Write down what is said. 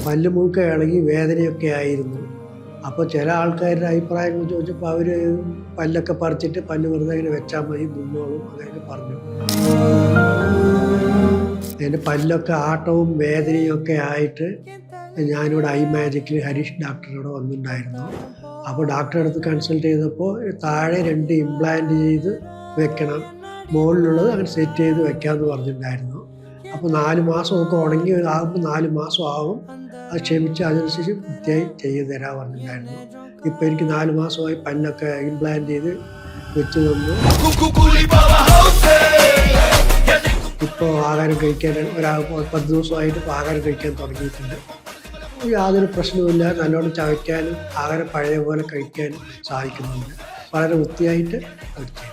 പല്ല് മൂക്ക ഇളകി വേദനയൊക്കെ ആയിരുന്നു. അപ്പോൾ ചില ആൾക്കാരുടെ അഭിപ്രായങ്ങൾ ചോദിച്ചപ്പോൾ അവർ പല്ലൊക്കെ പറിച്ചിട്ട് പല്ല് വെറുതെ ഇങ്ങനെ വെച്ചാൽ മതി നിന്നോളും അങ്ങനെയൊക്കെ പറഞ്ഞു. എൻ്റെ പല്ലൊക്കെ ആട്ടവും വേദനയും ഒക്കെ ആയിട്ട് ഞാനിവിടെ ഐ മാജിക്കിൽ ഹരീഷ് ഡോക്ടറിനോട് വന്നിട്ടുണ്ടായിരുന്നു. അപ്പോൾ ഡോക്ടറെ അടുത്ത് കൺസൾട്ട് ചെയ്തപ്പോൾ താഴെ 2 ഇംപ്ലാന്റ് ചെയ്ത് വെക്കണം, മുകളിലുള്ളത് അങ്ങനെ സെറ്റ് ചെയ്ത് വെക്കാമെന്ന് പറഞ്ഞിട്ടുണ്ടായിരുന്നു. അപ്പോൾ 4 മാസമൊക്കെ ഉണങ്ങി ആകുമ്പോൾ 4 മാസം ആകും, അത് ക്ഷമിച്ച് അതനുസരിച്ച് വൃത്തിയായി ചെയ്ത് തരാൻ പറഞ്ഞിട്ടുണ്ടായിരുന്നു. ഇപ്പോൾ എനിക്ക് 4 മാസമായി പല്ലൊക്കെ ഇംപ്ലാന്റ് ചെയ്ത് വെച്ച് തന്നു. ഇപ്പോൾ ആഹാരം കഴിക്കാൻ 10 ദിവസമായിട്ട് ഇപ്പോൾ ആഹാരം കഴിക്കാൻ തുടങ്ങിയിട്ടുണ്ട്. യാതൊരു പ്രശ്നവുമില്ല, നല്ലോണം ചവയ്ക്കാനും ആഹാരം പഴയ പോലെ കഴിക്കാനും സാധിക്കുന്നുണ്ട്. വളരെ വൃത്തിയായിട്ട് കഴിക്കാം.